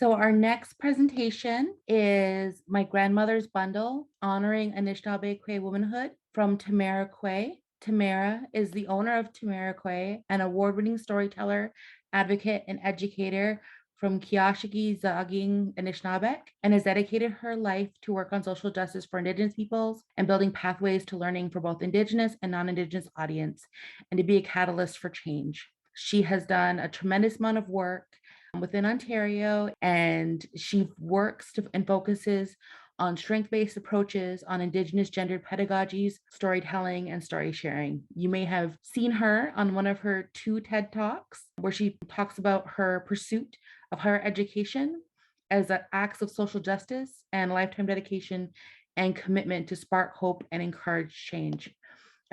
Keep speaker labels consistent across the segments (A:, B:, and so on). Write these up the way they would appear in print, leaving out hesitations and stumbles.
A: So our next presentation is My Grandmother's Bundle, honoring Anishinaabe Kwe Womanhood from Tamara Kwe. Tamara is the owner of Tamara Kwe, an award-winning storyteller, advocate, and educator from Kiashigi Zaging Anishinaabe, and has dedicated her life to work on social justice for Indigenous peoples and building pathways to learning for both Indigenous and non-Indigenous audience, and to be a catalyst for change. She has done a tremendous amount of work within Ontario, and she works and focuses on strength-based approaches on Indigenous gendered pedagogies, storytelling, and story sharing. You may have seen her on one of her 2 TED Talks, where she talks about her pursuit of higher education as acts of social justice and lifetime dedication and commitment to spark hope and encourage change.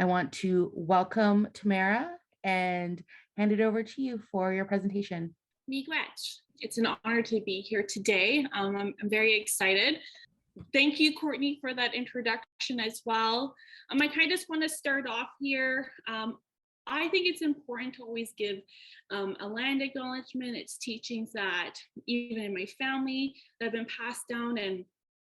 A: I want to welcome Tamara and hand it over to you for your presentation.
B: Miigwech. It's an honor to be here today. I'm very excited. Thank you, Courtney, for that introduction as well. I kind of just want to start off here. I think it's important to always give a land acknowledgement. It's teachings that even in my family that have been passed down, and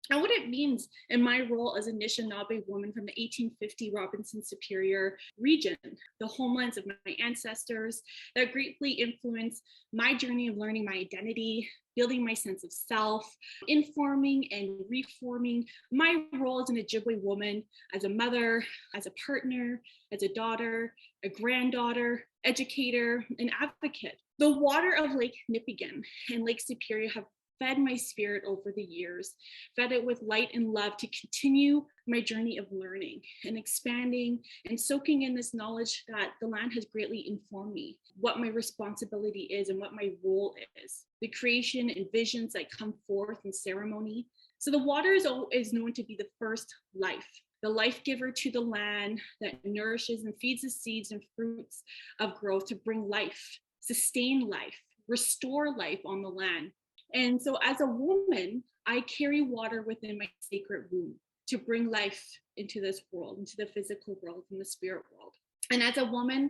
B: what it means in my role as a Anishinaabe woman from the 1850 Robinson Superior region, the homelands of my ancestors that greatly influenced my journey of learning my identity, building my sense of self, informing and reforming my role as an Ojibwe woman, as a mother, as a partner, as a daughter, a granddaughter, educator, and advocate. The water of Lake Nipigon and Lake Superior have fed my spirit over the years, fed it with light and love to continue my journey of learning and expanding and soaking in this knowledge that the land has greatly informed me, what my responsibility is and what my role is, the creation and visions that come forth in ceremony. So the water is known to be the first life, the life giver to the land that nourishes and feeds the seeds and fruits of growth to bring life, sustain life, restore life on the land. And so as a woman, I carry water within my sacred womb to bring life into this world, into the physical world and the spirit world. And as a woman,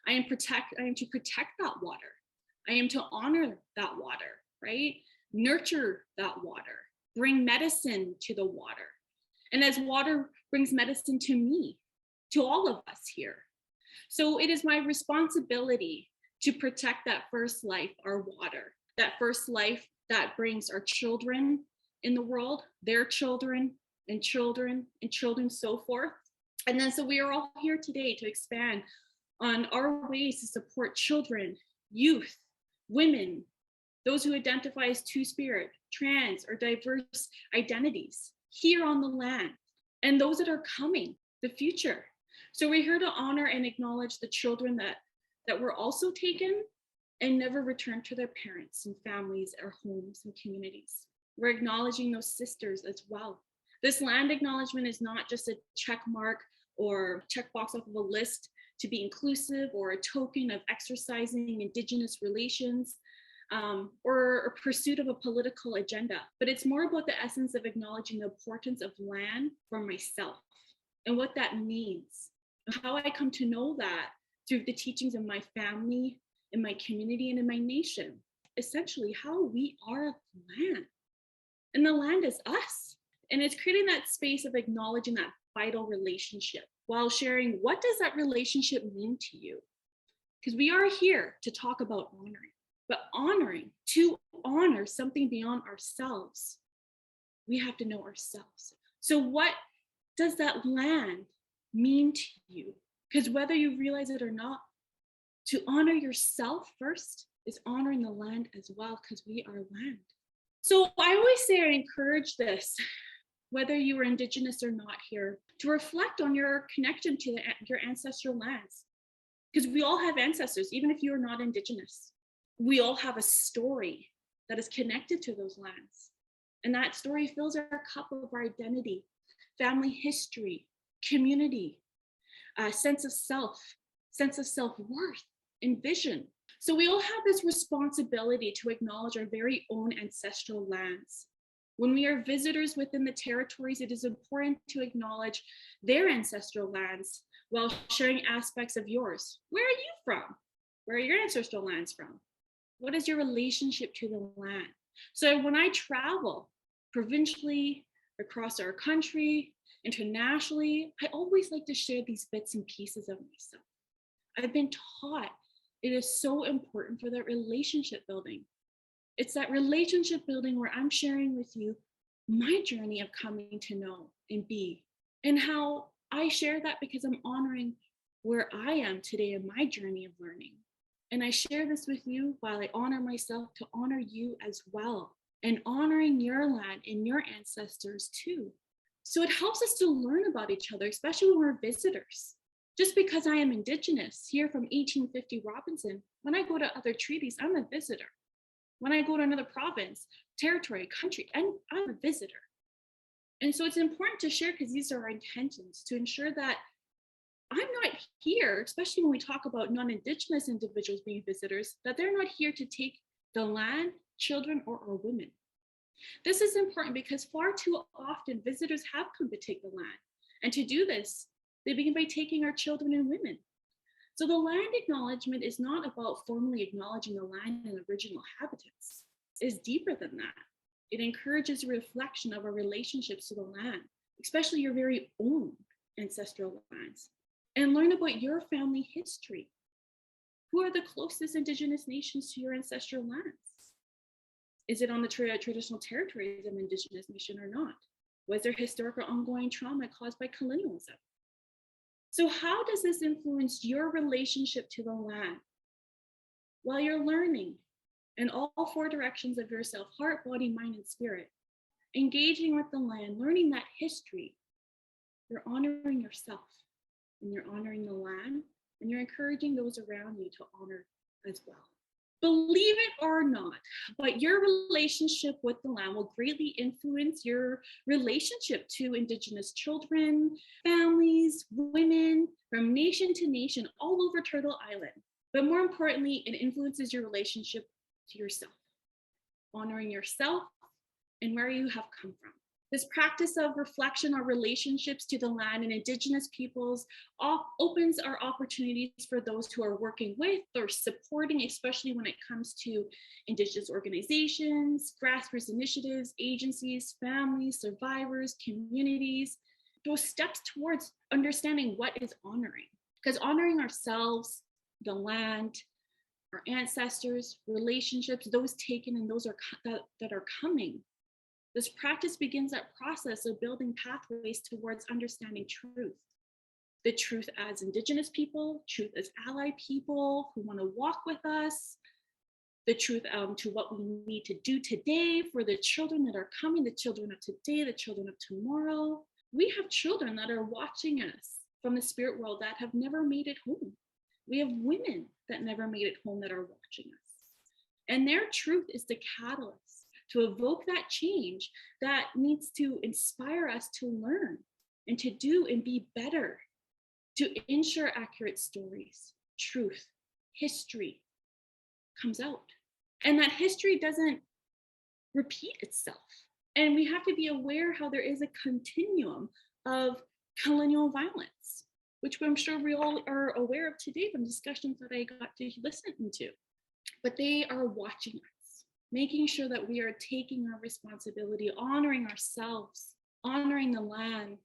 B: I am to protect that water. I am to honor that water, right? Nurture that water, bring medicine to the water. And as water brings medicine to me, to all of us here. So it is my responsibility to protect that first life, our water, that first life that brings our children in the world, their children and children and children, so forth. And then so we are all here today to expand on our ways to support children, youth, women, those who identify as two-spirit, trans, or diverse identities here on the land, and those that are coming, the future. So we're here to honor and acknowledge the children that were also taken and never returned to their parents and families or homes and communities. We're acknowledging those sisters as well. This land acknowledgement is not just a check mark or checkbox off of a list to be inclusive or a token of exercising Indigenous relations or a pursuit of a political agenda, but it's more about the essence of acknowledging the importance of land for myself and what that means, how I come to know that through the teachings of my family, in my community, and in my nation. Essentially, how we are the land. And the land is us. And it's creating that space of acknowledging that vital relationship while sharing, what does that relationship mean to you? Because we are here to talk about honoring, but to honor something beyond ourselves, we have to know ourselves. So what does that land mean to you? Because whether you realize it or not, to honor yourself first is honoring the land as well, because we are land. So I always say I encourage this, whether you are Indigenous or not here, to reflect on your connection to your ancestral lands. Because we all have ancestors, even if you are not Indigenous. We all have a story that is connected to those lands. And that story fills our cup of our identity, family history, community, sense of self-worth, and vision. So we all have this responsibility to acknowledge our very own ancestral lands. When we are visitors within the territories, it is important to acknowledge their ancestral lands while sharing aspects of yours. Where are you from? Where are your ancestral lands from? What is your relationship to the land? So when I travel provincially, across our country, internationally, I always like to share these bits and pieces of myself. I've been taught it is so important for that relationship building. It's that relationship building where I'm sharing with you my journey of coming to know and be, and how I share that because I'm honoring where I am today in my journey of learning. And I share this with you while I honor myself to honor you as well, and honoring your land and your ancestors too. So it helps us to learn about each other, especially when we're visitors. Just because I am Indigenous here from 1850 Robinson, when I go to other treaties, I'm a visitor. When I go to another province, territory, country, and I'm a visitor. And so it's important to share because these are our intentions to ensure that I'm not here, especially when we talk about non-Indigenous individuals being visitors, that they're not here to take the land, children, or women. This is important because far too often visitors have come to take the land. And to do this, they begin by taking our children and women. So the land acknowledgement is not about formally acknowledging the land and original habitats. It's deeper than that. It encourages a reflection of our relationships to the land, especially your very own ancestral lands, and learn about your family history. Who are the closest Indigenous nations to your ancestral lands? Is it on the traditional territories of an Indigenous nation or not? Was there historical ongoing trauma caused by colonialism? So how does this influence your relationship to the land? While you're learning in all four directions of yourself, heart, body, mind, and spirit, engaging with the land, learning that history, you're honoring yourself and you're honoring the land, and you're encouraging those around you to honor as well. Believe it or not, but your relationship with the land will greatly influence your relationship to Indigenous children, families, women, from nation to nation, all over Turtle Island. But more importantly, it influences your relationship to yourself, honoring yourself and where you have come from. This practice of reflection on relationships to the land and Indigenous peoples opens our opportunities for those who are working with or supporting, especially when it comes to Indigenous organizations, grassroots initiatives, agencies, families, survivors, communities, those steps towards understanding what is honoring. Because honoring ourselves, the land, our ancestors, relationships, those taken and those that are coming. This practice begins that process of building pathways towards understanding truth. The truth as Indigenous people, truth as allied people who want to walk with us, the truth to what we need to do today for the children that are coming, the children of today, the children of tomorrow. We have children that are watching us from the spirit world that have never made it home. We have women that never made it home that are watching us. And their truth is the catalyst to evoke that change that needs to inspire us to learn and to do and be better, to ensure accurate stories, truth, history comes out. And that history doesn't repeat itself. And we have to be aware how there is a continuum of colonial violence, which I'm sure we all are aware of today from discussions that I got to listen to. But they are watching us, making sure that we are taking our responsibility, honoring ourselves, honoring the land,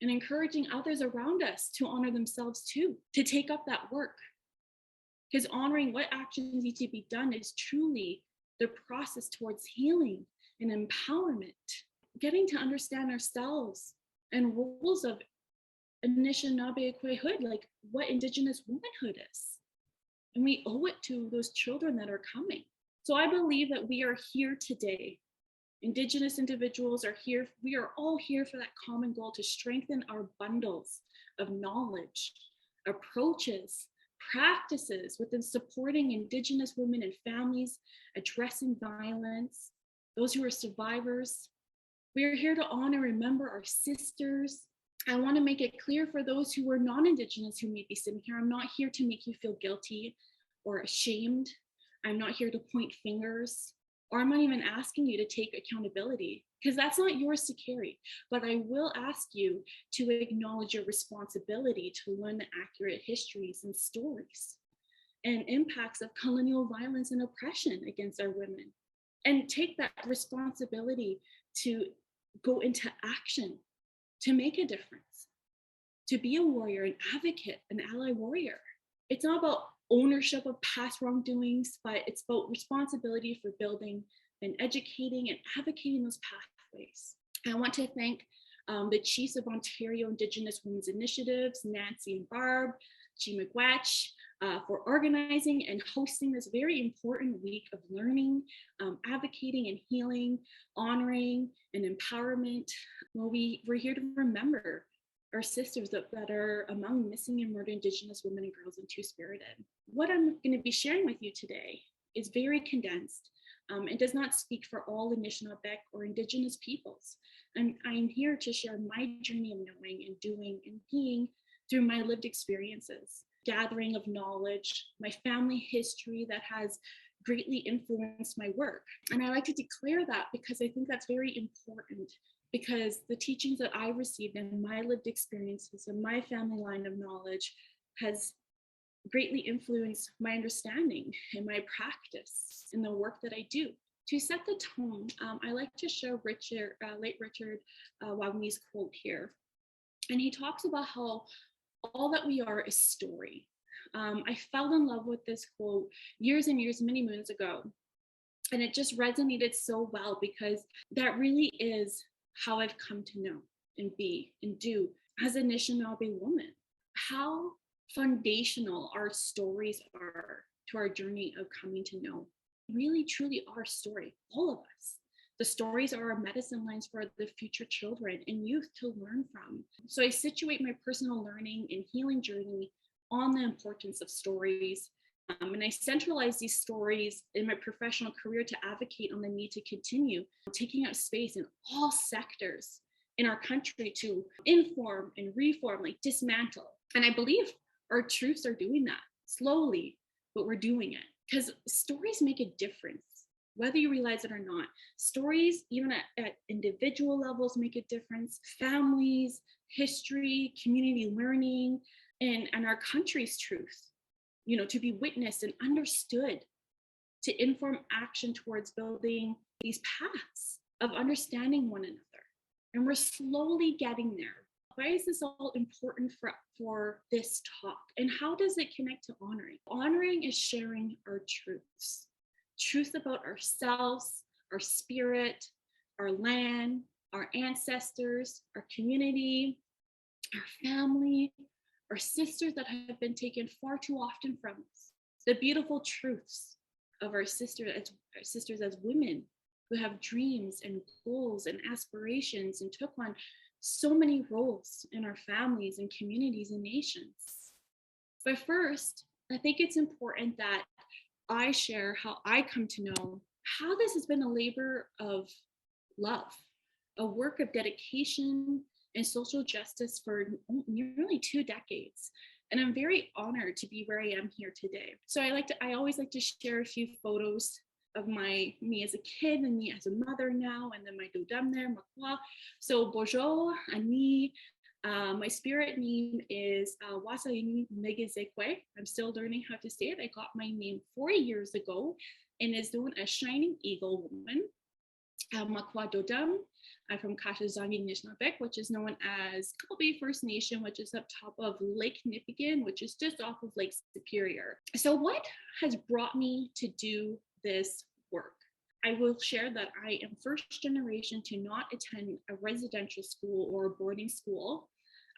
B: and encouraging others around us to honor themselves too, to take up that work. Because honoring what actions need to be done is truly the process towards healing and empowerment, getting to understand ourselves and roles of Anishinaabe Kwe-hood, like what Indigenous womanhood is. And we owe it to those children that are coming. So I believe that we are here today. Indigenous individuals are here. We are all here for that common goal to strengthen our bundles of knowledge, approaches, practices within supporting Indigenous women and families, addressing violence, those who are survivors. We are here to honor and remember our sisters. I want to make it clear for those who are non-Indigenous who may be sitting here, I'm not here to make you feel guilty or ashamed. I'm not here to point fingers, or I'm not even asking you to take accountability, because that's not yours to carry. But I will ask you to acknowledge your responsibility to learn the accurate histories and stories and impacts of colonial violence and oppression against our women. and take that responsibility to go into action, to make a difference, to be a warrior, an advocate, an ally warrior. It's not about ownership of past wrongdoings, but it's about responsibility for building and educating and advocating those pathways. I want to thank the Chiefs of Ontario Indigenous Women's Initiatives, Nancy and Barb, Chimagwach, for organizing and hosting this very important week of learning, advocating and healing, honoring and empowerment. Well, we're here to remember our sisters that are among missing and murdered Indigenous women and girls and Two-Spirited. What I'm going to be sharing with you today is very condensed. It does not speak for all Anishinaabe or Indigenous peoples. And I'm here to share my journey of knowing and doing and being through my lived experiences, gathering of knowledge, my family history that has greatly influenced my work. And I like to declare that because I think that's very important, because the teachings that I received and my lived experiences and my family line of knowledge has greatly influenced my understanding and my practice in the work that I do. To set the tone, I like to share late Richard Wagner's quote here. And he talks about how all that we are is story. I fell in love with this quote years and years, many moons ago. And it just resonated so well because that really is how I've come to know and be and do as an Anishinaabe woman. How foundational our stories are to our journey of coming to know. Really, truly our story, all of us. The stories are our medicine lines for the future children and youth to learn from. So I situate my personal learning and healing journey on the importance of stories. And I centralize these stories in my professional career to advocate on the need to continue taking up space in all sectors in our country to inform and reform, like dismantle. And I believe our truths are doing that slowly, but we're doing it because stories make a difference, whether you realize it or not. Stories, even at individual levels, make a difference. Families, history, community learning, and our country's truth, to be witnessed and understood, to inform action towards building these paths of understanding one another. And we're slowly getting there. Why is this all important for this talk? And how does it connect to honoring? Honoring is sharing our truth about ourselves, our spirit, our land, our ancestors, our community, our family, our sisters that have been taken far too often from us. The beautiful truths of our sisters as women who have dreams and goals and aspirations and took on so many roles in our families and communities and nations. But first, I think it's important that I share how I come to know how this has been a labor of love, a work of dedication and social justice for nearly 2 decades. And I'm very honored to be where I am here today. So I always like to share a few photos of me as a kid and me as a mother now, and then my dodam there, Makwa. So bonjour, Ani. My spirit name is Wasaini Megezekwe. I'm still learning how to say it. I got my name 4 years ago and is known as Shining Eagle Woman. Makwa Dodam. I'm from Kashazangi Anishinaabe, which is known as Kalbe First Nation, which is up top of Lake Nipigon, which is just off of Lake Superior. So what has brought me to do this work? I will share that I am first generation to not attend a residential school or a boarding school.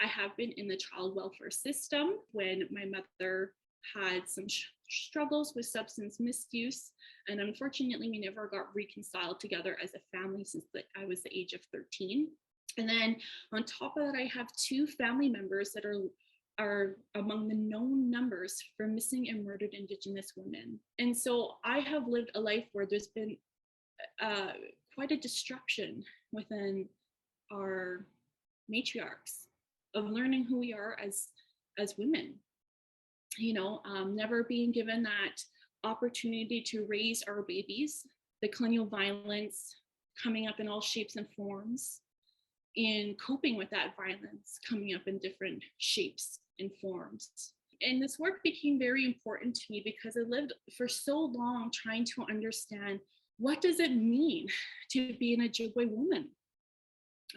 B: I have been in the child welfare system when my mother had some struggles with substance misuse. And unfortunately, we never got reconciled together as a family since I was the age of 13. And then on top of that, I have 2 family members that are among the known numbers for missing and murdered Indigenous women. And so I have lived a life where there's been quite a disruption within our matriarchs of learning who we are as women. Never being given that opportunity to raise our babies, the colonial violence coming up in all shapes and forms, and coping with that violence coming up in different shapes and forms. And this work became very important to me because I lived for so long trying to understand what does it mean to be an Ojibwe woman?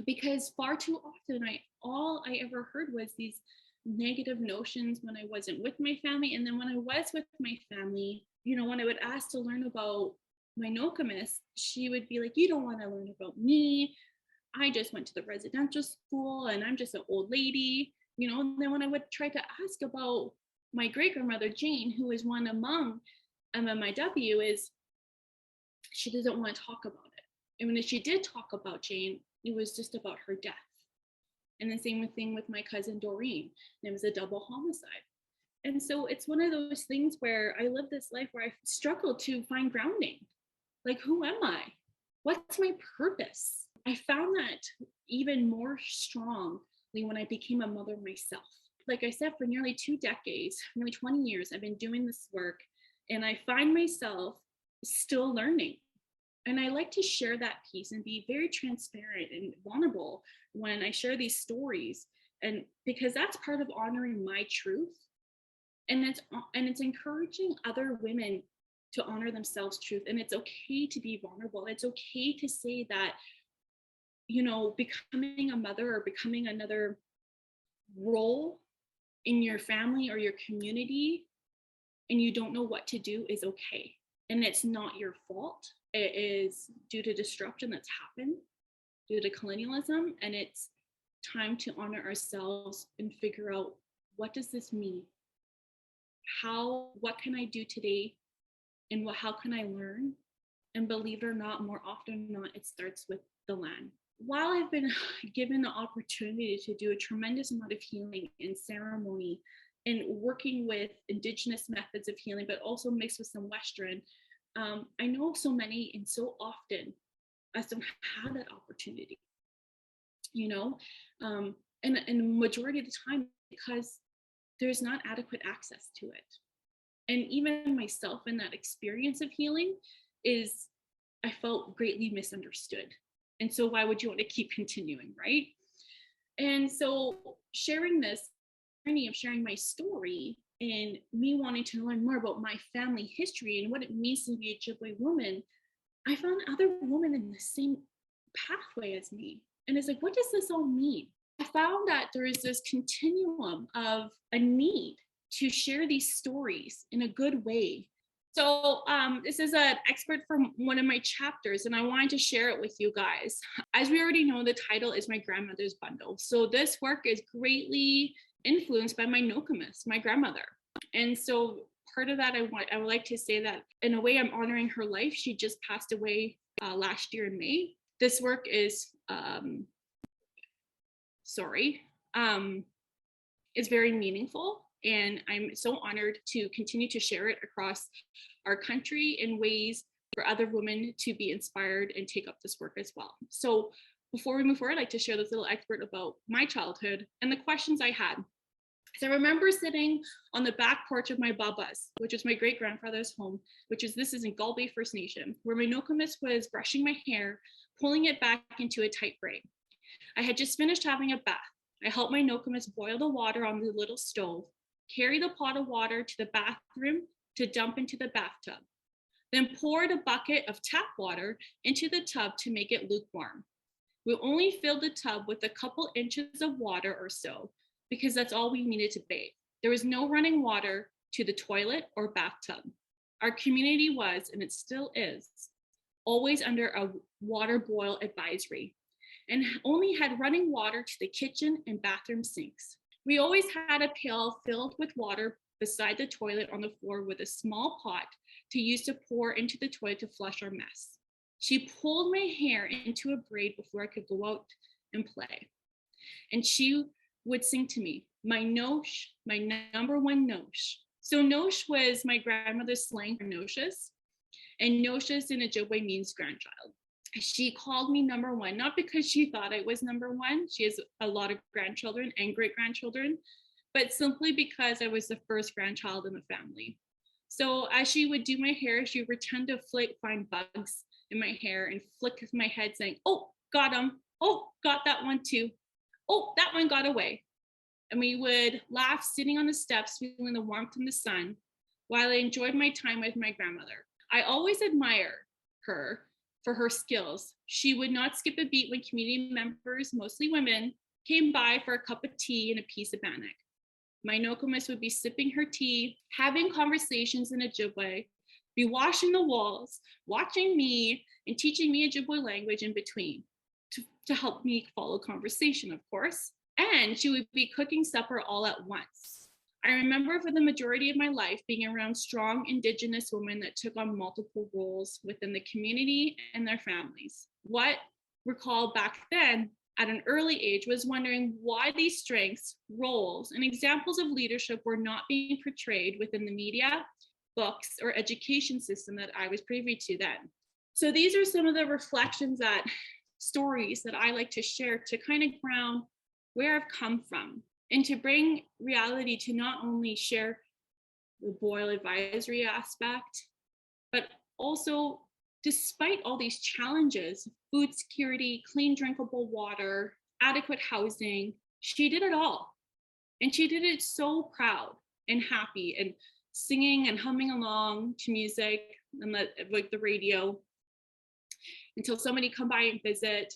B: Because far too often, all I ever heard was these negative notions when I wasn't with my family. And then when I was with my family, when I would ask to learn about my Nokomis, she would be like, you don't want to learn about me. I just went to the residential school and I'm just an old lady, And then when I would try to ask about my great grandmother, Jane, who is one among MMIW, is she doesn't want to talk about it. And when she did talk about Jane, it was just about her death. And the same thing with my cousin Doreen. It was a double homicide. And so it's one of those things where I live this life where I struggle to find grounding. Like, who am I? What's my purpose? I found that even more strongly when I became a mother myself. Like I said, for nearly 2 decades, nearly 20 years, I've been doing this work, and I find myself still learning. And I like to share that piece and be very transparent and vulnerable when I share these stories, and because that's part of honoring my truth. And it's encouraging other women to honor themselves' truth. And it's okay to be vulnerable. It's okay to say that, becoming a mother or becoming another role in your family or your community, and you don't know what to do, is okay. And it's not your fault. It is due to disruption that's happened due to colonialism. And it's time to honor ourselves and figure out, what does this mean? What can I do today? And how can I learn? And believe it or not, more often than not, it starts with the land. While I've been given the opportunity to do a tremendous amount of healing and ceremony and working with Indigenous methods of healing, but also mixed with some Western, I know so many and so often us don't have that opportunity, and the majority of the time because there's not adequate access to it. And even myself in that experience of healing I felt greatly misunderstood. And so why would you want to keep continuing, right? And so sharing this journey of sharing my story and me wanting to learn more about my family history and what it means to be a Ojibwe woman, I found other women in the same pathway as me. And it's like, what does this all mean? I found that there is this continuum of a need to share these stories in a good way. So this is an excerpt from one of my chapters, and I wanted to share it with you guys. As we already know, the title is My Grandmother's Bundle. So this work is greatly influenced by my Nokomis, my grandmother. And so part of that, I would like to say that in a way I'm honoring her life. She just passed away last year in May. This work is, is very meaningful. And I'm so honored to continue to share it across our country in ways for other women to be inspired and take up this work as well. So before we move forward, I'd like to share this little excerpt about my childhood and the questions I had. So I remember sitting on the back porch of my babas, which is my great grandfather's home, this is in Gull Bay First Nation, where my Nokomis was brushing my hair, pulling it back into a tight braid. I had just finished having a bath. I helped my Nokomis boil the water on the little stove, carry the pot of water to the bathroom to dump into the bathtub, then poured a bucket of tap water into the tub to make it lukewarm. We only filled the tub with a couple inches of water or so, because that's all we needed to bathe. There was no running water to the toilet or bathtub. Our community was, and it still is, always under a water boil advisory, and only had running water to the kitchen and bathroom sinks. We always had a pail filled with water beside the toilet on the floor with a small pot to use to pour into the toilet to flush our mess. She pulled my hair into a braid before I could go out and play. And she would sing to me, my Nosh, my number one Nosh. So Nosh was my grandmother's slang for Noshus, and Noshus in Ojibwe means grandchild. She called me number one, not because she thought I was number one. She has a lot of grandchildren and great grandchildren, but simply because I was the first grandchild in the family. So as she would do my hair, she would pretend to find bugs in my hair and flick my head saying, oh, got him. Oh, got that one too. Oh, that one got away. And we would laugh sitting on the steps, feeling the warmth from the sun, while I enjoyed my time with my grandmother. I always admire her for her skills. She would not skip a beat when community members, mostly women, came by for a cup of tea and a piece of bannock. My Nokomis would be sipping her tea, having conversations in Ojibwe, be washing the walls, watching me, and teaching me Ojibwe language in between to help me follow conversation, of course. And she would be cooking supper all at once. I remember for the majority of my life being around strong Indigenous women that took on multiple roles within the community and their families. What recalled back then at an early age was wondering why these strengths, roles, and examples of leadership were not being portrayed within the media, books, or education system that I was privy to then. So these are some of the reflections stories that I like to share to kind of ground where I've come from and to bring reality to not only share the Boyle advisory aspect, but also despite all these challenges, food security, clean drinkable water, adequate housing, she did it all. And she did it so proud and happy and singing and humming along to music and the radio until somebody come by and visit.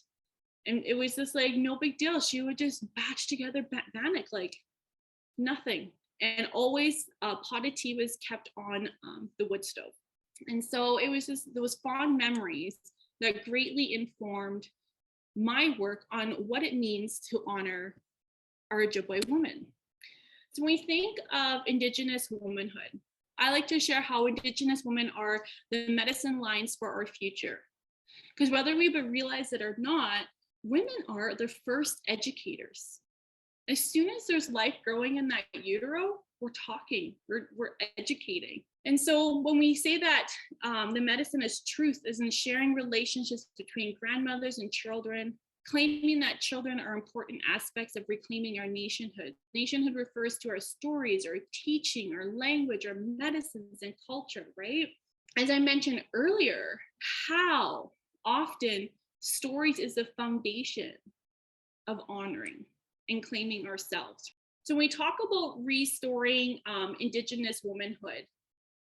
B: And it was just like, no big deal. She would just batch together bannock like nothing. And always a pot of tea was kept on the wood stove. And so it was just those fond memories that greatly informed my work on what it means to honor our Ojibwe women. So when we think of Indigenous womanhood, I like to share how Indigenous women are the medicine lines for our future. Because whether we realize it or not, women are the first educators. As soon as there's life growing in that utero, we're talking, we're educating. And so when we say that the medicine is truth, is in sharing relationships between grandmothers and children, claiming that children are important aspects of reclaiming our nationhood. Nationhood refers to our stories, our teaching, our language, our medicines and culture, right? As I mentioned earlier, how often stories is the foundation of honoring and claiming ourselves. So when we talk about restoring Indigenous womanhood,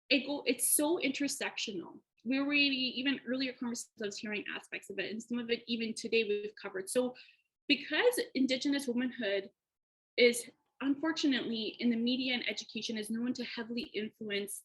B: it's so intersectional. We already, even earlier conversations, I was hearing aspects of it, and some of it even today we've covered. So because Indigenous womanhood is unfortunately in the media and education is known to heavily influence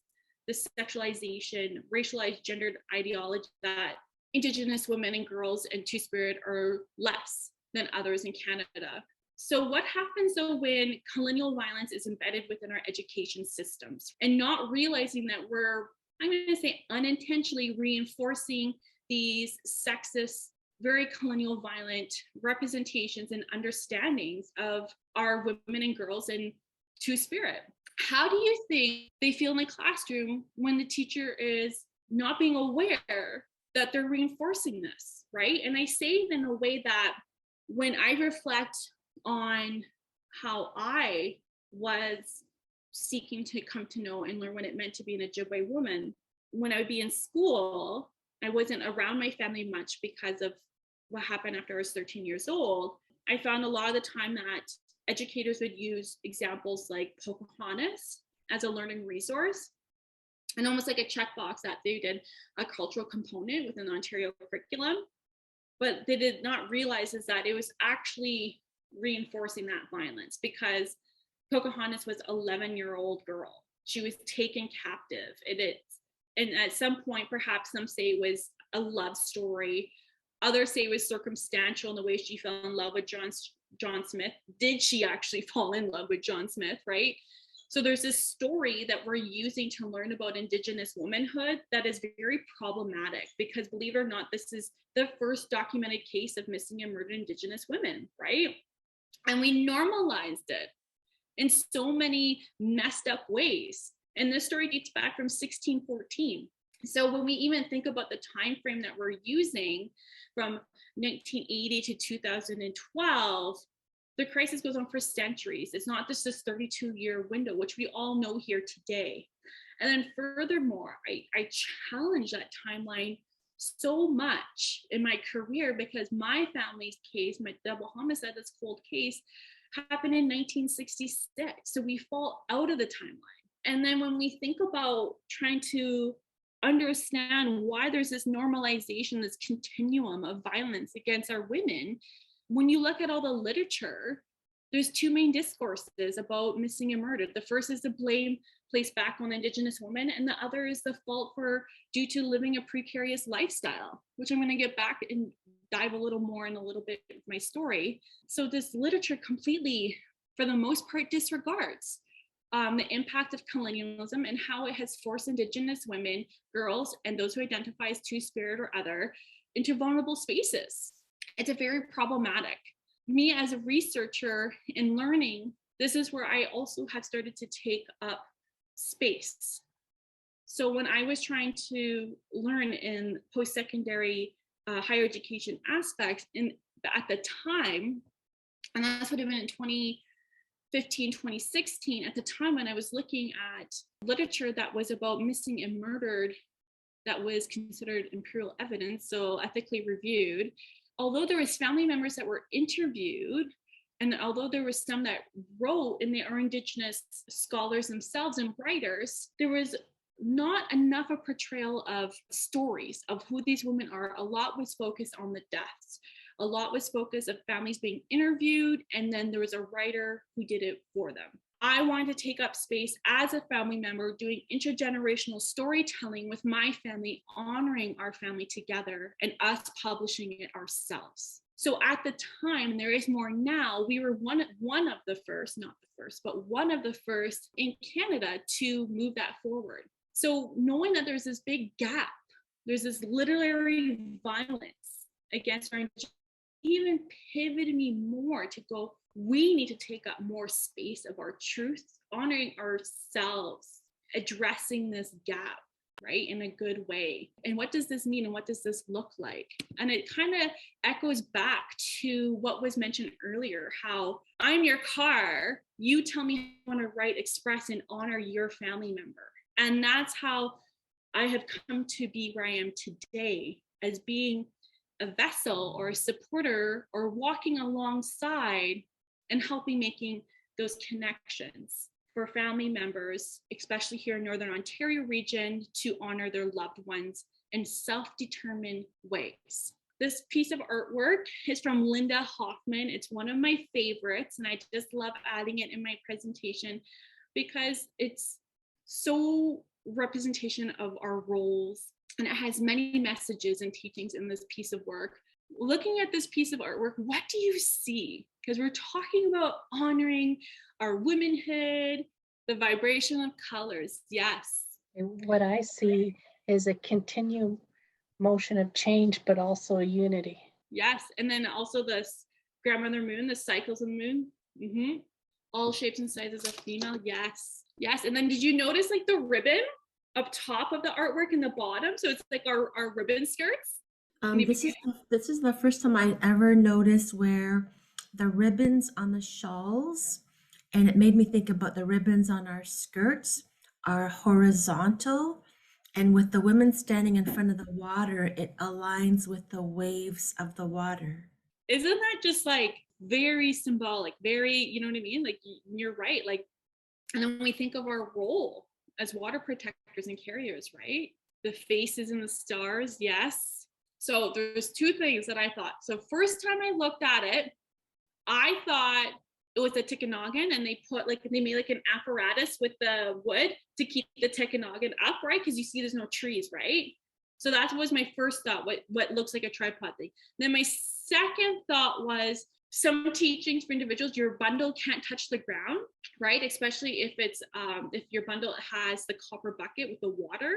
B: the sexualization, racialized, gendered ideology that Indigenous women and girls and Two-Spirit are less than others in Canada. So what happens though when colonial violence is embedded within our education systems and not realizing that we're, I'm going to say, unintentionally reinforcing these sexist, very colonial violent representations and understandings of our women and girls and Two-Spirit? How do you think they feel in the classroom when the teacher is not being aware that they're reinforcing this, right? And I say it in a way that when I reflect on how I was seeking to come to know and learn what it meant to be an Ojibwe woman, when I would be in school, I wasn't around my family much because of what happened after I was 13 years old. I found a lot of the time that educators would use examples like Pocahontas as a learning resource, and almost like a checkbox that they did a cultural component within the Ontario curriculum, but they did not realize is that it was actually reinforcing that violence, because Pocahontas was an 11-year-old girl. She was taken captive. And at some point, perhaps some say it was a love story. Others say it was circumstantial in the way she fell in love with John Smith. Did she actually fall in love with John Smith, right? So there's this story that we're using to learn about Indigenous womanhood that is very problematic, because believe it or not, this is the first documented case of missing and murdered Indigenous women, right? And we normalized it in so many messed up ways. And this story dates back from 1614. So when we even think about the time frame that we're using from 1980 to 2012, the crisis goes on for centuries. It's not just this 32-year window, which we all know here today. And then furthermore, I challenge that timeline so much in my career, because my family's case, my double homicide, this cold case, happened in 1966. So we fall out of the timeline. And then when we think about trying to understand why there's this normalization, this continuum of violence against our women. When you look at all the literature, there's two main discourses about missing and murdered. The first is the blame placed back on Indigenous women, and the other is the fault due to living a precarious lifestyle, which I'm going to get back and dive a little more in a little bit of my story. So this literature completely, for the most part, disregards the impact of colonialism and how it has forced Indigenous women, girls, and those who identify as two-spirit or other into vulnerable spaces. It's a very problematic. Me as a researcher in learning, this is where I also have started to take up space. So when I was trying to learn in post-secondary higher education aspects, at the time, and that's what it been in 2015, 2016, at the time when I was looking at literature that was about missing and murdered, that was considered imperial evidence, so ethically reviewed, although there was family members that were interviewed, and although there was some that wrote, and they are Indigenous scholars themselves and writers, there was not enough a portrayal of stories of who these women are. A lot was focused on the deaths. A lot was focused of families being interviewed, and then there was a writer who did it for them. I wanted to take up space as a family member, doing intergenerational storytelling with my family, honoring our family together, and us publishing it ourselves. So at the time, and there is more now, we were one of the first, not the first, but one of the first in Canada to move that forward. So knowing that there's this big gap, there's this literary violence against our, even pivoted me more to go, we need to take up more space of our truth, honoring ourselves, addressing this gap, right, in a good way. And what does this mean, and what does this look like? And it kind of echoes back to what was mentioned earlier, how I'm your car, you tell me how I want to write, express, and honor your family member. And that's how I have come to be where I am today, as being a vessel or a supporter, or walking alongside and helping making those connections for family members, especially here in Northern Ontario region, to honor their loved ones in self-determined ways. This piece of artwork is from Linda Hoffman. It's one of my favorites, and I just love adding it in my presentation because it's so representation of our roles, and it has many messages and teachings in this piece of work. Looking at this piece of artwork, what do you see? Because we're talking about honoring our womanhood, the vibration of colors. Yes.
C: What I see is a continued motion of change, but also a unity.
B: Yes. And then also this grandmother moon, the cycles of the moon. Mm-hmm. All shapes and sizes of female. Yes. Yes. And then did you notice like the ribbon up top of the artwork in the bottom? So it's like our ribbon skirts.
D: This is the first time I ever noticed where the ribbons on the shawls, and it made me think about the ribbons on our skirts are horizontal, and with the women standing in front of the water, it aligns with the waves of the water.
B: Isn't that just like very symbolic, very, you know what I mean? Like you're right. Like, and then we think of our role as water protectors and carriers, right? The faces and the stars. Yes. So there's two things that I thought. So first time I looked at it, I thought it was a Tikanagan, and they made like an apparatus with the wood to keep the Tikanagan up, right? Because you see there's no trees, right? So that was my first thought, what looks like a tripod thing. Then my second thought was some teachings for individuals, your bundle can't touch the ground, right? Especially if it's if your bundle has the copper bucket with the water.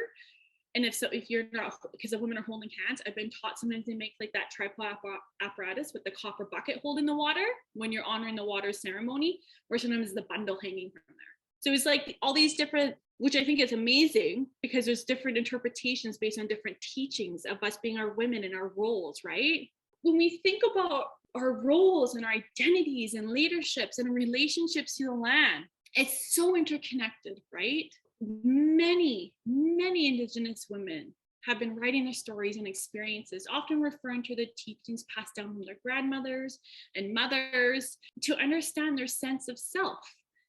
B: And if you're not, because the women are holding hands, I've been taught sometimes they make like that tripod apparatus with the copper bucket holding the water when you're honoring the water ceremony, or sometimes the bundle hanging from there. So it's like all these different, which I think is amazing because there's different interpretations based on different teachings of us being our women and our roles, right? When we think about our roles and our identities and leaderships and relationships to the land, it's so interconnected, right? Many Indigenous women have been writing their stories and experiences, often referring to the teachings passed down from their grandmothers and mothers to understand their sense of self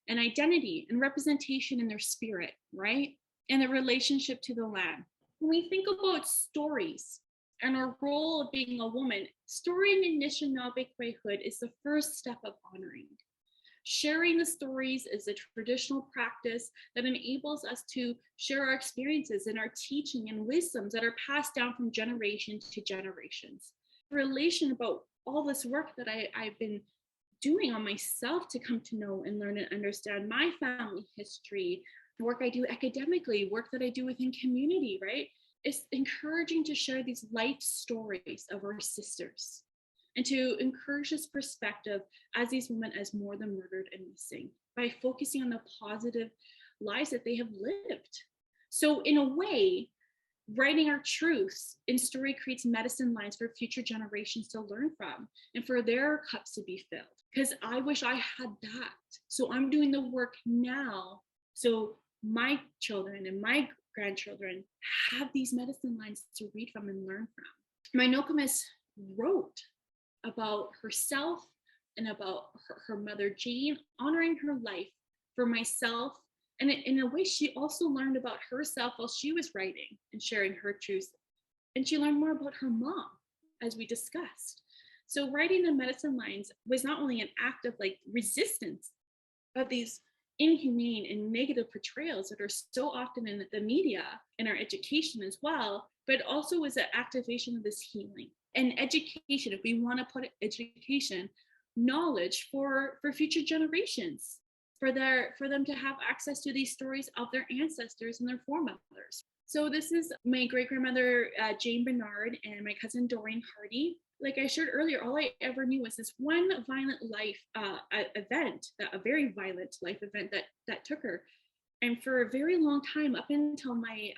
B: and identity and representation in their spirit, right? And their relationship to the land. When we think about stories and our role of being a woman, storying Anishinaabe Kwe-hood is the first step of honoring. Sharing the stories is a traditional practice that enables us to share our experiences and our teaching and wisdoms that are passed down from generation to generations. Relation about all this work that I've been doing on myself to come to know and learn and understand my family history, work I do academically, work that I do within community, right? It's encouraging to share these life stories of our sisters and to encourage this perspective as these women as more than murdered and missing by focusing on the positive lives that they have lived. So in a way, writing our truths in story creates medicine lines for future generations to learn from and for their cups to be filled. Because I wish I had that. So I'm doing the work now so my children and my grandchildren have these medicine lines to read from and learn from. My Nokomis wrote about herself and about her mother Jane, honoring her life for myself. And in a way, she also learned about herself while she was writing and sharing her truths. And she learned more about her mom, as we discussed. So writing the medicine lines was not only an act of like resistance of these inhumane and negative portrayals that are so often in the media and our education as well, but also was an activation of this healing and education. If we want to put education, knowledge for future generations, for them to have access to these stories of their ancestors and their foremothers. So this is my great grandmother Jane Bernard and my cousin Doreen Hardy. Like I shared earlier, all I ever knew was this one violent life event, a very violent life event that took her. And for a very long time, up until my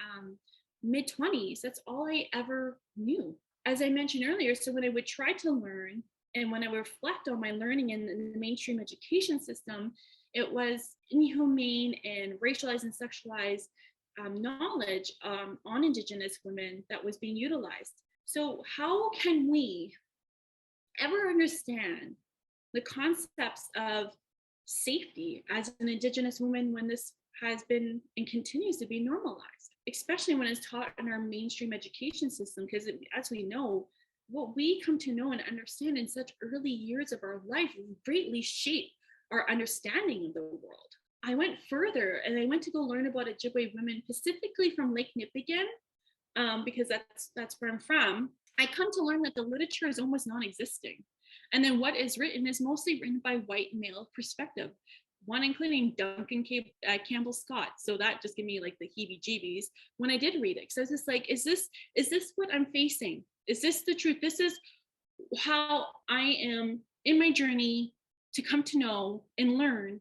B: mid-20s, that's all I ever knew. As I mentioned earlier, so when I would try to learn and when I would reflect on my learning in the mainstream education system, it was inhumane and racialized and sexualized knowledge on Indigenous women that was being utilized. So how can we ever understand the concepts of safety as an Indigenous woman when this has been and continues to be normalized, especially when it's taught in our mainstream education system? Because as we know, what we come to know and understand in such early years of our life greatly shape our understanding of the world. I went further and I went to go learn about Ojibwe women, specifically from Lake Nipigon, because that's where I'm from. I come to learn that the literature is almost non-existing. And then what is written is mostly written by white male perspective, one including Duncan Campbell Scott. So that just gave me like the heebie-jeebies when I did read it. So I was just like, is this what I'm facing? Is this the truth? This is how I am in my journey to come to know and learn.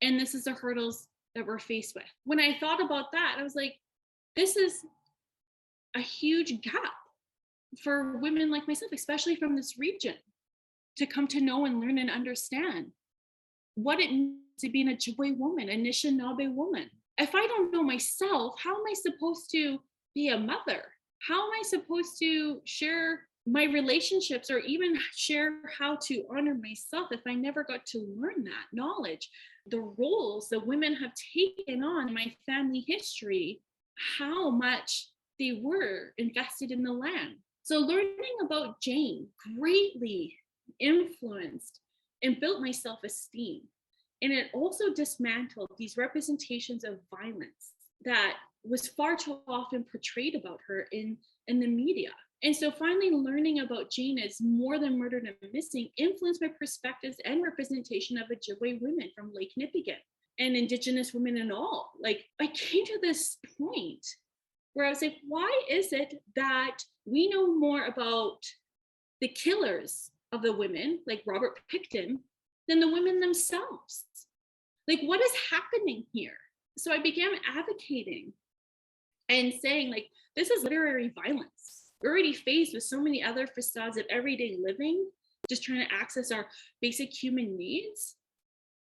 B: And this is the hurdles that we're faced with. When I thought about that, I was like, this is a huge gap for women like myself, especially from this region, to come to know and learn and understand what it means to be an Ojibwe woman, an Anishinaabe woman. If I don't know myself, how am I supposed to be a mother? How am I supposed to share my relationships or even share how to honor myself if I never got to learn that knowledge? The roles that women have taken on in my family history, how much they were invested in the land. So learning about Jane greatly influenced and built my self-esteem. And it also dismantled these representations of violence that was far too often portrayed about her in the media. And so finally learning about Jane as more than murdered and missing influenced my perspectives and representation of Ojibwe women from Lake Nipigon and Indigenous women and all. Like I came to this point where I was like, why is it that we know more about the killers of the women, like Robert Pickton, than the women themselves? Like, what is happening here? So I began advocating and saying, like, this is literary violence. We're already faced with so many other facades of everyday living, just trying to access our basic human needs,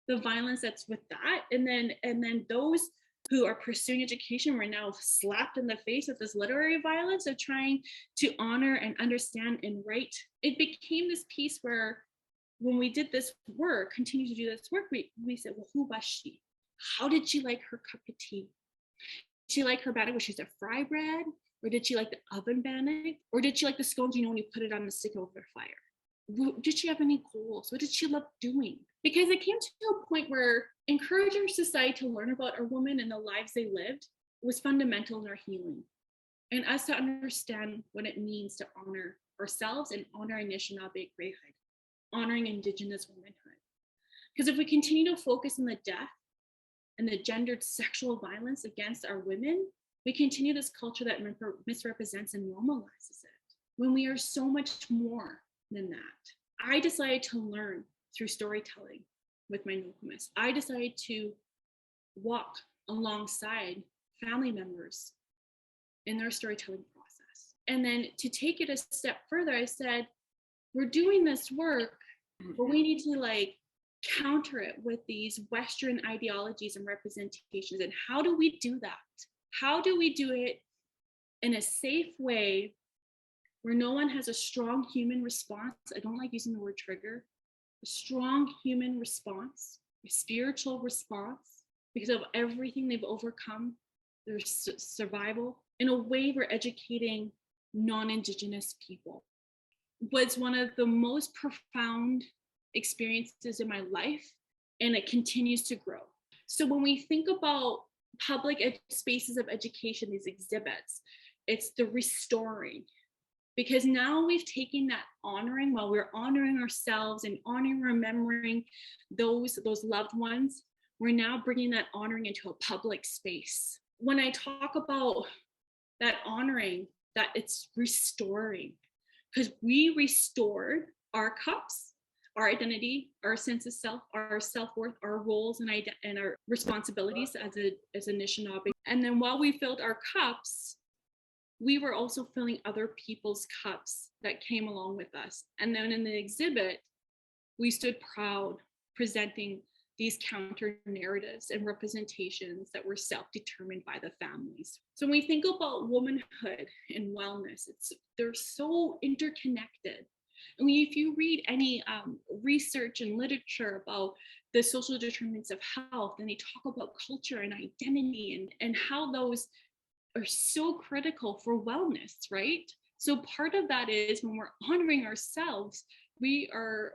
B: the violence that's with that. And then those who are pursuing education were now slapped in the face with this literary violence of trying to honor and understand and write. It became this piece where when we did this work, continue to do this work, we said, well, who was she? How did she like her cup of tea? she like her bannock when she's a fry bread? Or did she like the oven bannock? Or did she like the scones, you know, when you put it on the stick over the fire? Did she have any goals? What did she love doing? Because it came to a point where encouraging our society to learn about our women and the lives they lived was fundamental in our healing. And us to understand what it means to honor ourselves and honor Anishinaabe Kwe-hood, honoring Indigenous womanhood. Because if we continue to focus on the death and the gendered sexual violence against our women, we continue this culture that misrepresents and normalizes it, when we are so much more than that. I decided to learn through storytelling with my Nokomis. I decided to walk alongside family members in their storytelling process. And then to take it a step further, I said, we're doing this work, but we need to like counter it with these Western ideologies and representations. And how do we do that? How do we do it in a safe way where no one has a strong human response? I don't like using the word trigger. A strong human response, a spiritual response, because of everything they've overcome, their survival, in a way we're educating non-Indigenous people. Was one of the most profound experiences in my life, and it continues to grow. So when we think about public spaces of education, these exhibits, it's the restoring. Because now we've taken that honoring, while we're honoring ourselves and honoring, remembering those loved ones, we're now bringing that honoring into a public space. When I talk about that honoring, that it's restoring, because we restored our cups, our identity, our sense of self, our self-worth, our roles and our responsibilities as Anishinaabe. And then while we filled our cups, we were also filling other people's cups that came along with us. And then in the exhibit, we stood proud, presenting these counter narratives and representations that were self-determined by the families. So when we think about womanhood and wellness, they're so interconnected. I mean, if you read any research and literature about the social determinants of health, and they talk about culture and identity and how those are so critical for wellness, right? So part of that is when we're honoring ourselves, we are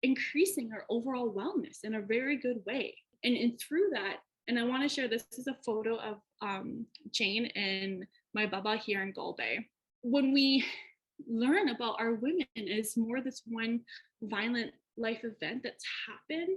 B: increasing our overall wellness in a very good way. And through that, and I want to share, this is a photo of Jane and my baba here in Galway. When we learn about our women as more this one violent life event that's happened,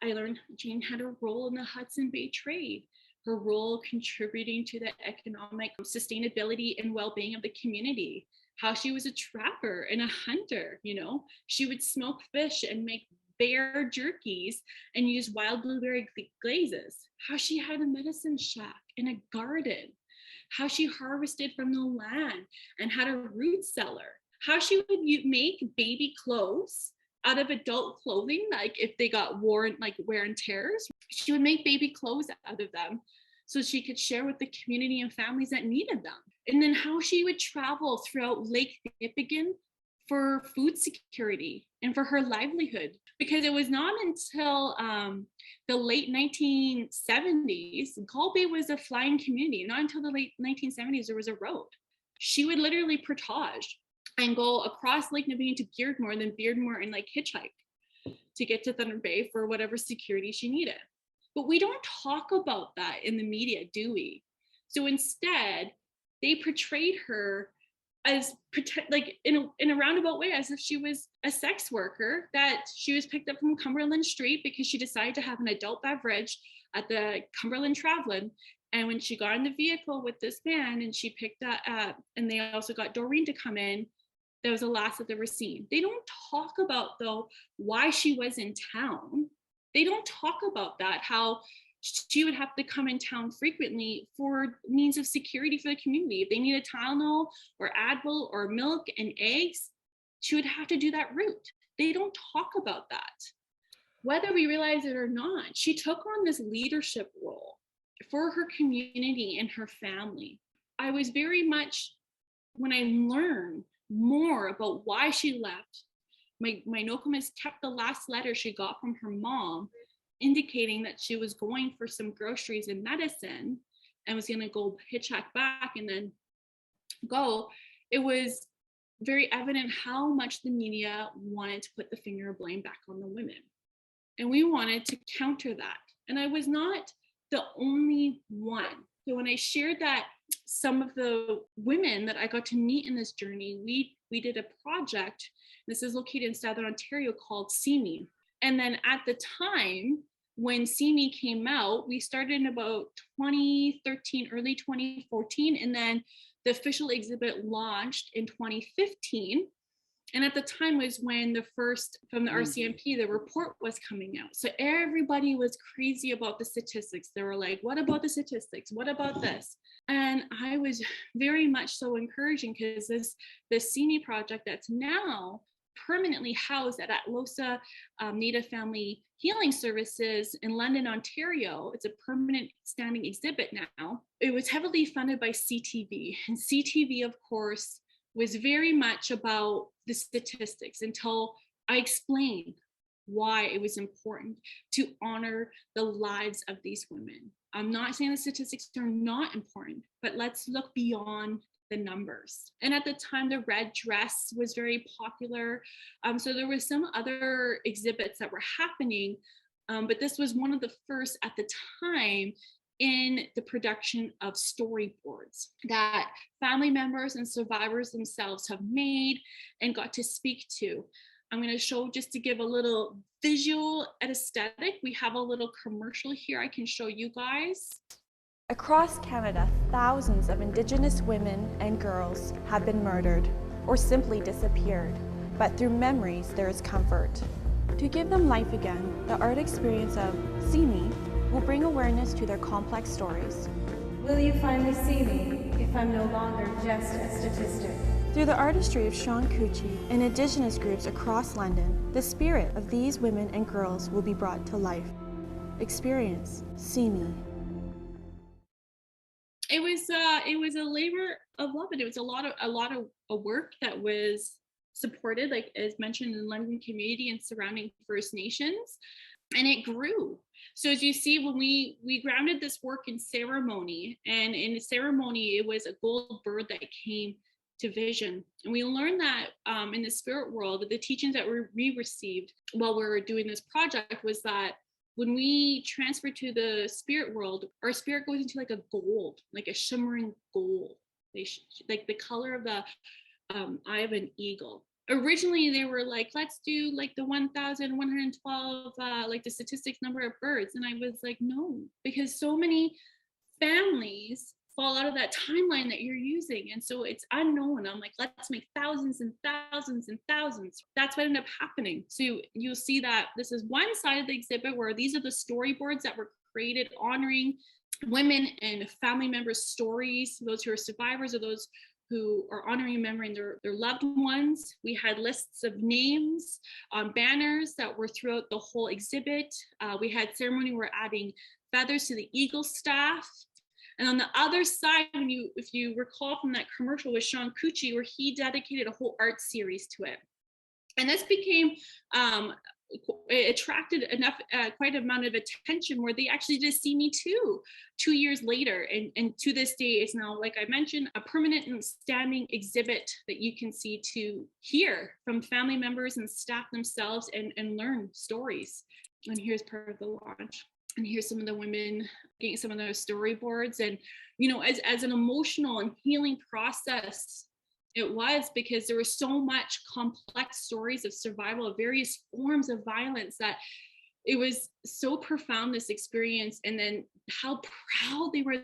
B: I learned Jane had a role in the Hudson Bay trade, her role contributing to the economic sustainability and well-being of the community, how she was a trapper and a hunter, you know, she would smoke fish and make bear jerkies and use wild blueberry glazes, how she had a medicine shack and a garden, how she harvested from the land and had a root cellar, how she would make baby clothes out of adult clothing, like if they got worn, like wear and tears, she would make baby clothes out of them so she could share with the community and families that needed them. And then how she would travel throughout Lake Nipigon for food security and for her livelihood. Because it was not until the late 1970s, Galway was a flying community. Not until the late 1970s, there was a road. She would literally portage and go across Lake Nipigon to Beardmore, and then Beardmore and like hitchhike to get to Thunder Bay for whatever security she needed. But we don't talk about that in the media, do we? So instead, they portrayed her as like in a roundabout way, as if she was a sex worker, that she was picked up from Cumberland Street because she decided to have an adult beverage at the Cumberland Travelin. And when she got in the vehicle with this man and she picked that up, and they also got Doreen to come in, that was the last that they were seen. They don't talk about, though, why she was in town. They don't talk about that, how she would have to come in town frequently for means of security for the community. If they needed Tylenol or Advil or milk and eggs, she would have to do that route. They don't talk about that. Whether we realize it or not, she took on this leadership role for her community and her family. I was very much, when I learned more about why she left, my Nokomis kept the last letter she got from her mom, indicating that she was going for some groceries and medicine. and was going to go hitchhike back and then go, it was very evident how much the media wanted to put the finger of blame back on the women. And we wanted to counter that. And I was not the only one. So when I shared that, some of the women that I got to meet in this journey, we did a project. This is located in Southern Ontario called See Me. And then at the time when See Me came out, we started in about 2013, early 2014, and then the official exhibit launched in 2015. And at the time was when the first, from the RCMP, the report was coming out. So everybody was crazy about the statistics. They were like, what about the statistics? What about this? And I was very much so encouraging, because the See Me project that's now permanently housed at Atlosa Native Family Healing Services in London, Ontario. It's a permanent standing exhibit now. It was heavily funded by CTV. And CTV, of course, was very much about the statistics until I explained why it was important to honor the lives of these women. I'm not saying the statistics are not important, but let's look beyond the numbers. And at the time, the red dress was very popular. So there was some other exhibits that were happening, but this was one of the first at the time in the production of storyboards that family members and survivors themselves have made and got to speak to. I'm going to show, just to give a little visual aesthetic, we have a little commercial here I can show you guys.
E: Across Canada, thousands of Indigenous women and girls have been murdered or simply disappeared, but through memories there is comfort. To give them life again, the art experience of See Me will bring awareness to their complex stories.
F: Will you finally see me if I'm no longer just a statistic?
E: Through the artistry of Sean Cucci and Indigenous groups across London, the spirit of these women and girls will be brought to life. Experience See Me.
B: It was a labor of love, and it was a lot of work that was supported, like as mentioned, in the London community and surrounding First Nations, and it grew. So as you see, when we grounded this work in ceremony, and in the ceremony, it was a gold bird that came to vision. And we learned that in the spirit world, the teachings that we received while we were doing this project was that when we transfer to the spirit world, our spirit goes into like a gold, like a shimmering gold, like the color of the eye of an eagle. Originally, they were like, let's do like the 1,112, like the statistics number of birds. And I was like, no, because so many families fall out of that timeline that you're using. And so it's unknown. I'm like, let's make thousands and thousands and thousands. That's what ended up happening. So you'll see that this is one side of the exhibit where these are the storyboards that were created honoring women and family members' stories, those who are survivors or those who are honoring and remembering their loved ones. We had lists of names on banners that were throughout the whole exhibit. We had ceremony, we're adding feathers to the eagle staff. And on the other side, if you recall from that commercial with Sean Cucci, where he dedicated a whole art series to it. And this became, it attracted enough, quite an amount of attention where they actually did See Me too, 2 years later. And to this day, it's now, like I mentioned, a permanent and standing exhibit that you can see to hear from family members and staff themselves and learn stories. And here's part of the launch. And here's some of the women getting some of their storyboards. And, you know, as an emotional and healing process, it was, because there was so much complex stories of survival of various forms of violence that it was so profound, this experience. And then how proud they were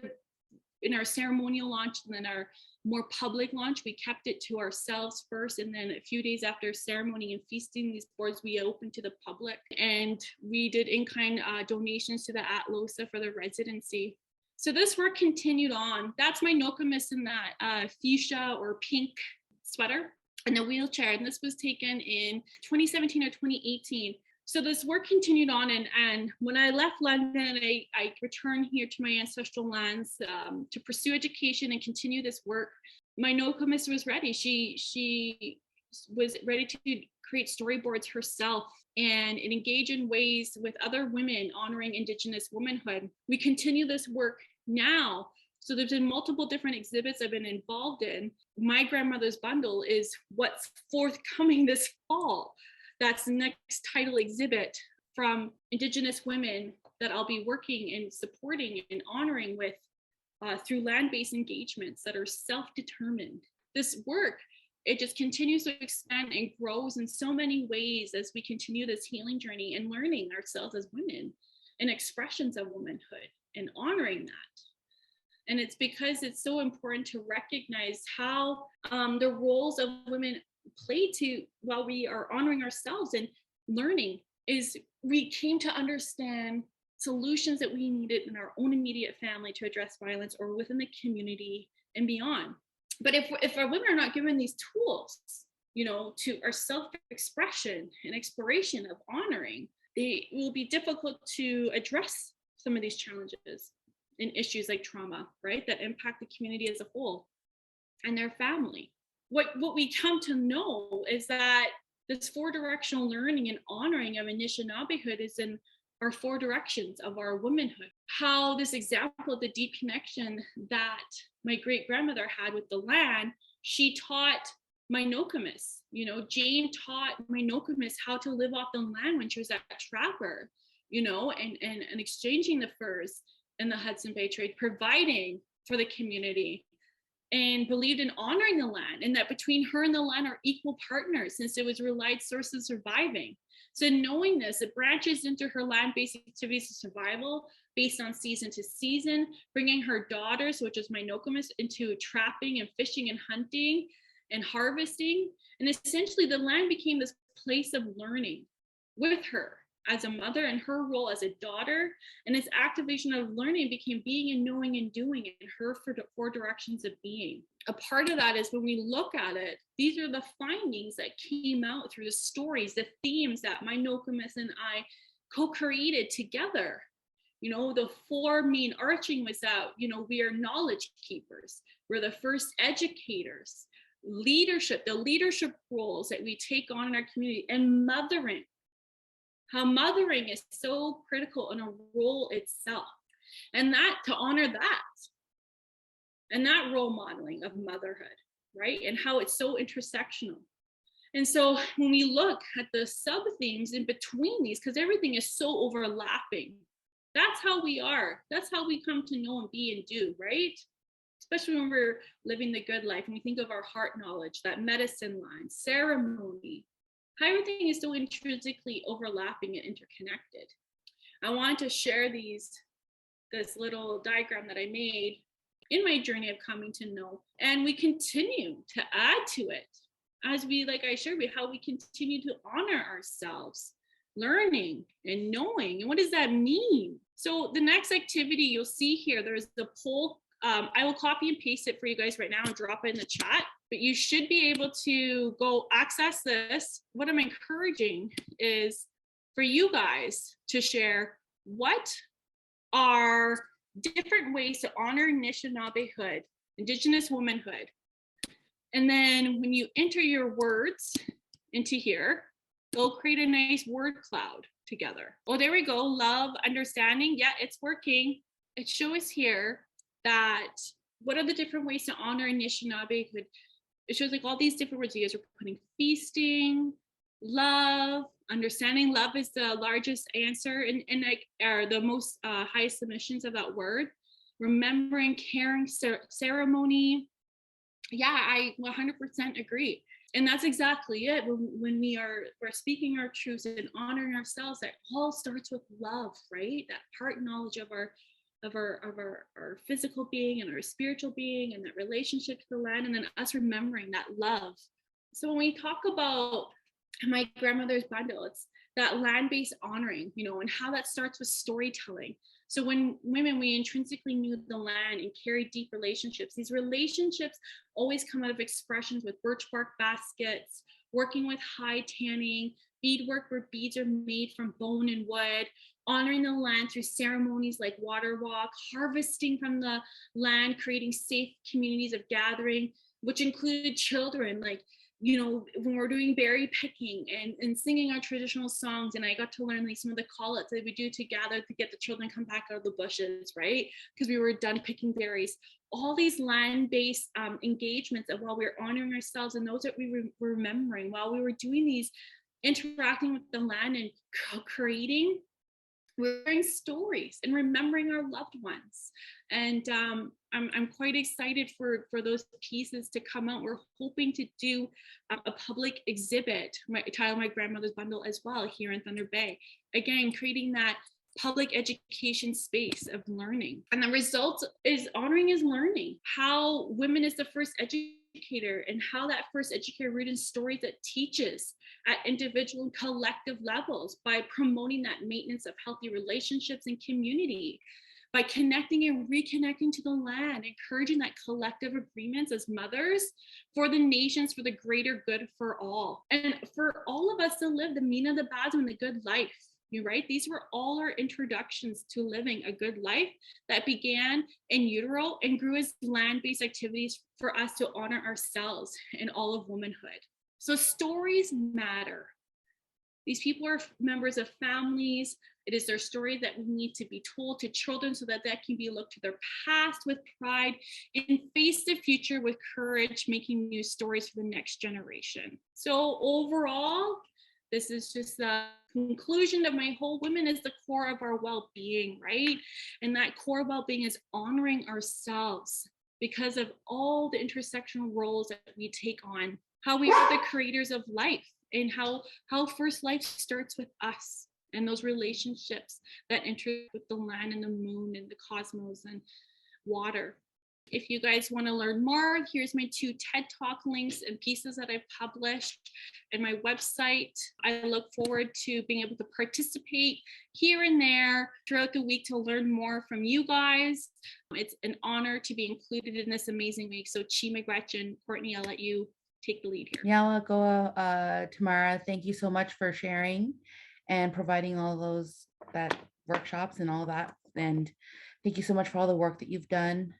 B: in our ceremonial launch, and then our more public launch. We kept it to ourselves first, and then a few days after ceremony and feasting, these boards we opened to the public, and we did in-kind donations to the Atlosa for the residency. So this work continued on. That's my Nokomis in that fuchsia or pink sweater and the wheelchair, and this was taken in 2017 or 2018. So this work continued on, and when I left London, I returned here to my ancestral lands to pursue education and continue this work. My Nokomis was ready. She was ready to create storyboards herself and engage in ways with other women honoring Indigenous womanhood. We continue this work now So there's been multiple different exhibits I've been involved in. My grandmother's bundle is what's forthcoming this fall. That's the next title exhibit from Indigenous women that I'll be working and supporting and honoring with through land-based engagements that are self-determined. This work, it just continues to expand and grows in so many ways as we continue this healing journey and learning ourselves as women and expressions of womanhood and honoring that. And it's because it's so important to recognize how the roles of women play to while we are honoring ourselves and learning is we came to understand solutions that we needed in our own immediate family to address violence or within the community and beyond. But if our women are not given these tools, you know, to our self-expression and exploration of honoring, it will be difficult to address some of these challenges and issues like trauma, right, that impact the community as a whole and their family. What we come to know is that this 4-directional learning and honoring of Anishinaabehood is in our 4 directions of our womanhood. How this example of the deep connection that my great grandmother had with the land, she taught my Nokomis. You know, Jane taught my Nokomis how to live off the land when she was a trapper, you know, and exchanging the furs in the Hudson Bay trade, providing for the community, and believed in honoring the land, and that between her and the land are equal partners since it was her life source of surviving. So knowing this, it branches into her land-based activities of survival based on season to season, bringing her daughters, which is my Nokomis, into trapping and fishing and hunting and harvesting. And essentially the land became this place of learning with her as a mother and her role as a daughter. And its activation of learning became being and knowing and doing in her 4 directions of being. A part of that is when we look at it, these are the findings that came out through the stories, the themes that my Nokomis and I co-created together. You know, the 4 main arching was that, you know, we are knowledge keepers. We're the first educators, leadership, the leadership roles that we take on in our community, and mothering. How mothering is so critical in a role itself, and that to honor that and that role modeling of motherhood, right? And how it's so intersectional. And so when we look at the sub themes in between these, because everything is so overlapping, that's how we are. That's how we come to know and be and do, right? Especially when we're living the good life and we think of our heart knowledge, that medicine line, ceremony, how everything is so intrinsically overlapping and interconnected. I wanted to share this little diagram that I made in my journey of coming to know, and we continue to add to it as we, like I shared with you, how we continue to honor ourselves, learning and knowing. And what does that mean? So the next activity you'll see here, there's the poll. I will copy and paste it for you guys right now and drop it in the chat, but you should be able to go access this. What I'm encouraging is for you guys to share what are different ways to honor Anishinaabehood, Indigenous womanhood. And then when you enter your words into here, go create a nice word cloud together. Oh, there we go. Love, understanding. Yeah, it's working. It shows here that what are the different ways to honor Anishinaabehood. It shows like all these different words. You guys are putting feasting, love, understanding. Love is the largest answer and like are the most highest submissions of that word. Remembering, caring, ceremony. Yeah, I 100% agree. And that's exactly it. When we're speaking our truths and honoring ourselves, that all starts with love, right? That heart knowledge of our physical being and our spiritual being and that relationship to the land, and then us remembering that love. So when we talk about my grandmother's bundle, it's that land-based honoring, you know, and how that starts with storytelling. So when women, we intrinsically knew the land and carried deep relationships. These relationships always come out of expressions with birch bark baskets, working with hide tanning, beadwork where beads are made from bone and wood, honoring the land through ceremonies like water walk, harvesting from the land, creating safe communities of gathering, which included children, like when we're doing berry picking and singing our traditional songs, and I got to learn like some of the call-outs that we do to gather to get the children come back out of the bushes, right? Because we were done picking berries. All these land-based engagements, and while we were honoring ourselves and those that we were remembering, while we were doing these, interacting with the land and creating, we're hearing stories and remembering our loved ones. And I'm quite excited for those pieces to come out. We're hoping to do a public exhibit, titled My Grandmother's Bundle as well, here in Thunder Bay. Again, creating that public education space of learning. And the result is honoring is learning. How women is the first educator, and how that first educator written stories that teaches at individual and collective levels by promoting that maintenance of healthy relationships and community, by connecting and reconnecting to the land, encouraging that collective agreements as mothers for the nations, for the greater good for all, and for all of us to live the mina, the bads, and the good life. You're right. These were all our introductions to living a good life that began in utero and grew as land-based activities for us to honor ourselves in all of womanhood. So stories matter. These people are members of families. It is their story that we need to be told to children so that can be looked to their past with pride and face the future with courage, making new stories for the next generation. So overall, this is just the conclusion of my whole women is the core of our well-being, right? And that core well-being is honoring ourselves because of all the intersectional roles that we take on, how we are the creators of life, and how first life starts with us and those relationships that enter with the land and the moon and the cosmos and water. If you guys want to learn more, here's my 2 TED Talk links and pieces that I've published in my website. I look forward to being able to participate here and there throughout the week to learn more from you guys. It's an honor to be included in this amazing week. So Chima, Gretchen, Courtney, I'll let you take the lead here.
A: Yeah, I'll go, Tamara. Thank you so much for sharing and providing all those workshops and all that. And thank you so much for all the work that you've done.